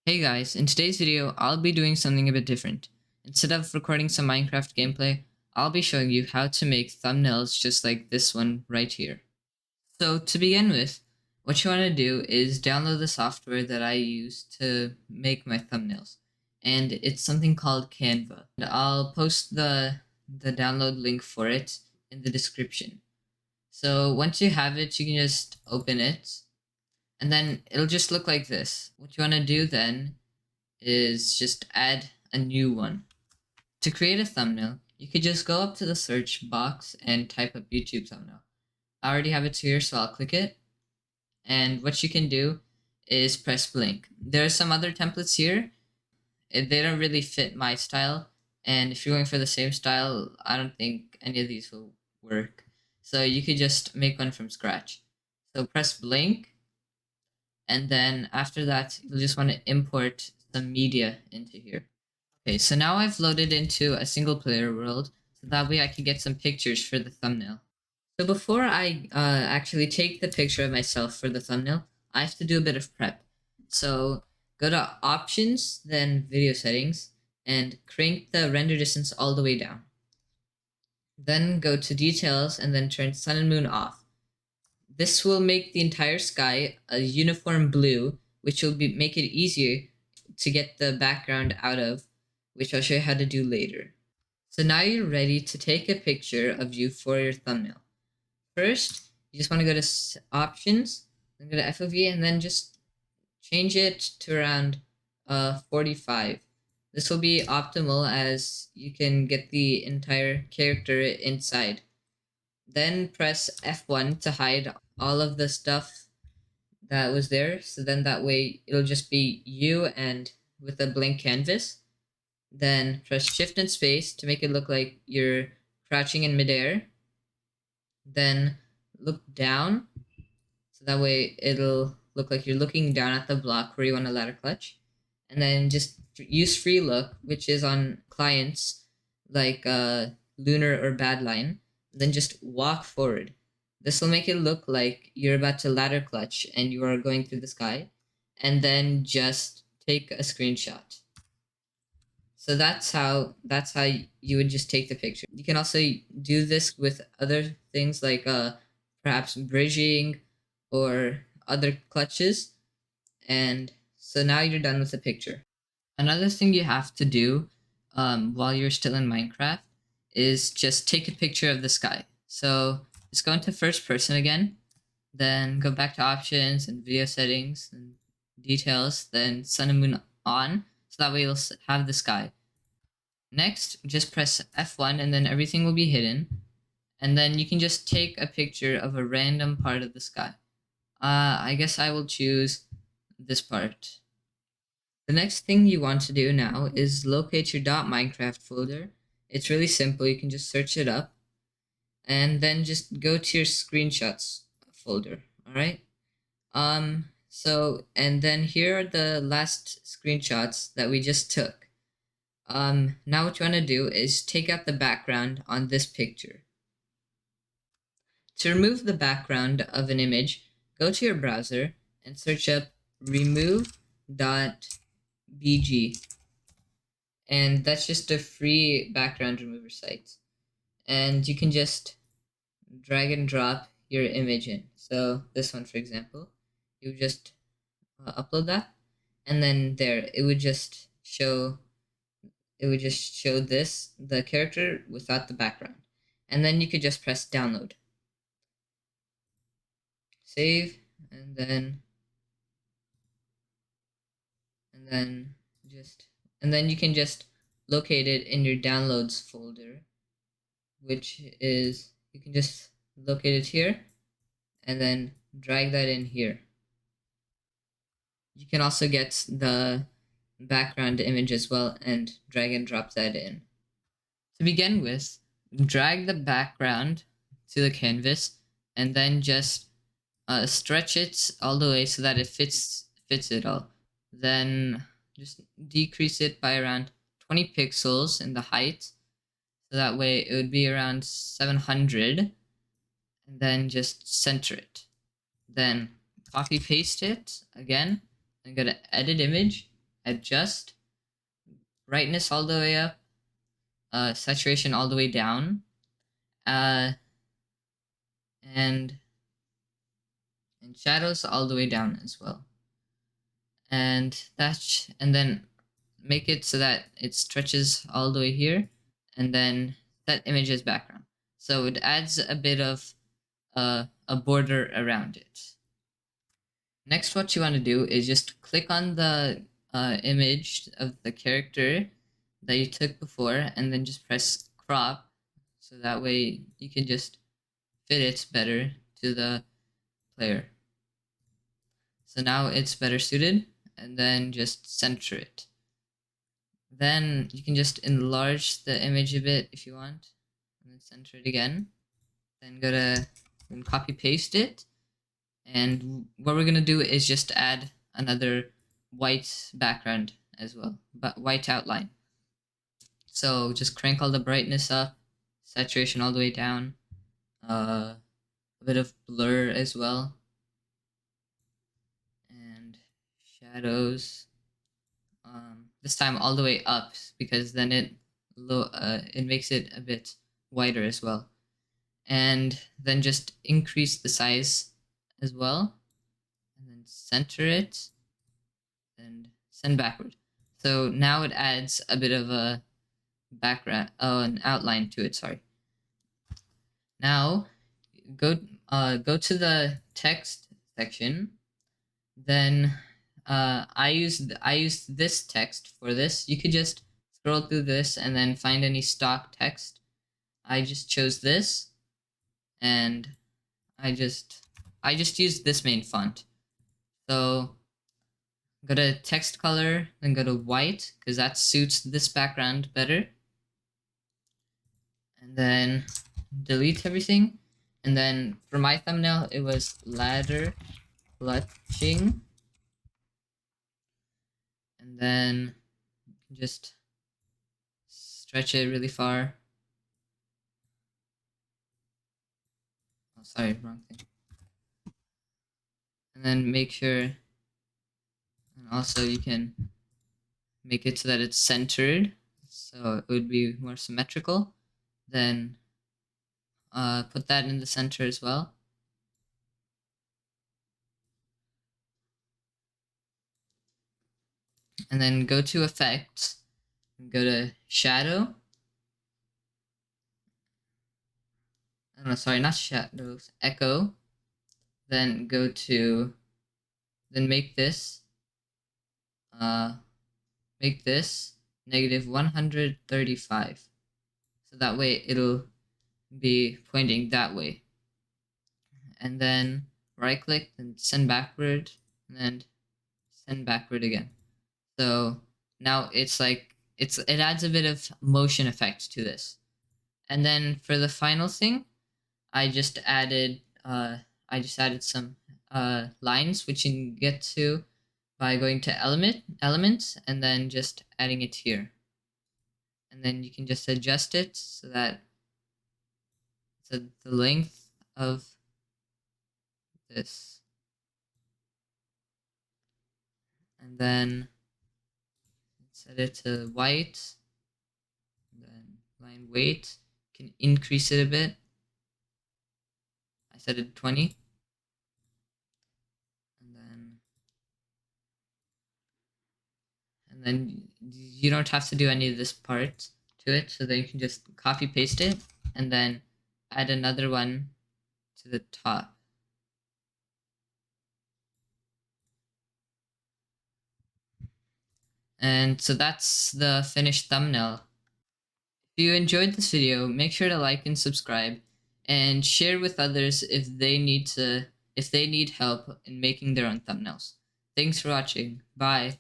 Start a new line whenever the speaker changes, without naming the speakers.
Hey guys, in today's video, I'll be doing something a bit different. Instead of recording some Minecraft gameplay, I'll be showing you how to make thumbnails just like this one right here. So to begin with, what you want to do is download the software that I use to make my thumbnails. And it's something called Canva. And I'll post the download link for it in the description. So once you have it, you can just open it. And then it'll just look like this. What you want to do then is just add a new one. To create a thumbnail, you could just go up to the search box and type up YouTube thumbnail. I already have it here, so I'll click it. And what you can do is press blink. There are some other templates here. They don't really fit my style. And if you're going for the same style, I don't think any of these will work. So you could just make one from scratch. So press blink. And then after that, you'll just want to import some media into here. Okay, so now I've loaded into a single player world, so that way I can get some pictures for the thumbnail. So before I actually take the picture of myself for the thumbnail, I have to do a bit of prep. So go to options, then video settings, and crank the render distance all the way down. Then go to details and then turn sun and moon off. This will make the entire sky a uniform blue, which will make it easier to get the background out of, which I'll show you how to do later. So now you're ready to take a picture of you for your thumbnail. First, you just want to go to options, then go to FOV, and then just change it to around 45. This will be optimal as you can get the entire character inside. Then press F1 to hide all of the stuff that was there. So then that way it'll just be you and with a blank canvas. Then press shift and space to make it look like you're crouching in midair. Then look down. So that way it'll look like you're looking down at the block where you want to ladder clutch. And then just use free look, which is on clients like Lunar or Badline. Then just walk forward. This will make it look like you're about to ladder clutch and you are going through the sky. And then just take a screenshot. So that's how you would just take the picture. You can also do this with other things like perhaps bridging or other clutches. And so now you're done with the picture. Another thing you have to do while you're still in Minecraft is just take a picture of the sky. So just go into first person again, then go back to options and video settings and details, then sun and moon on, so that way you'll have the sky. Next, just press F1 and then everything will be hidden. And then you can just take a picture of a random part of the sky. I guess I will choose this part. The next thing you want to do now is locate your .minecraft folder. It's really simple. You can just search it up and then just go to your screenshots folder. All right. And then here are the last screenshots that we just took. Now what you want to do is take out the background on this picture. To remove the background of an image, go to your browser and search up remove.bg. And that's just a free background remover site. And you can just drag and drop your image in. So this one, for example, you just upload that, and then there it would just show the character without the background. And then you could just press download. Save, and then you can just locate it in your downloads folder, which is, you can just locate it here and then drag that in here. You can also get the background image as well and drag and drop that in. To begin with, drag the background to the canvas and then just stretch it all the way so that it fits it all. Then just decrease it by around 20 pixels in the height, so that way it would be around 700, and then just center it. Then copy paste it again and go to edit image adjust, brightness all the way up, saturation all the way down, uh, and shadows all the way down as well. And and then make it so that it stretches all the way here, and then set image as background. So it adds a bit of a border around it. Next, what you want to do is just click on the image of the character that you took before, and then just press crop, so that way you can just fit it better to the player. So now it's better suited, and then just center it. Then you can just enlarge the image a bit if you want, and then center it again. Then go to and copy paste it, and what we're gonna do is just add another white background as well, but white outline. So just crank all the brightness up, saturation all the way down, a bit of blur as well, and shadows. This time all the way up, because then it makes it a bit wider as well. And then just increase the size as well, and then center it and send backward. So now it adds a bit of a background, an outline to it. Sorry. Now go to the text section. Then I used this text for this. You could just scroll through this and then find any stock text. I just chose this, and I just used this main font. So go to text color, then go to white, because that suits this background better. And then delete everything. And then for my thumbnail, it was ladder clutching. And then just stretch it really far. Oh, sorry, wrong thing. And then make sure, and also you can make it so that it's centered, so it would be more symmetrical. Then put that in the center as well. And then go to effects, and go to shadow. No, sorry, not shadows, echo. Then go to, then make this negative 135. So that way it'll be pointing that way. And then right click and send backward, and then send backward again. So now it's like it adds a bit of motion effect to this. And then for the final thing, I just added some lines, which you can get to by going to elements and then just adding it here. And then you can just adjust it so that the length of this, and then set it to white, and then line weight, you can increase it a bit. I set it to 20. And then you don't have to do any of this part to it, so then you can just copy paste it and then add another one to the top. And so that's the finished thumbnail. If you enjoyed this video, make sure to like and subscribe, and share with others if they need help in making their own thumbnails. Thanks for watching. Bye.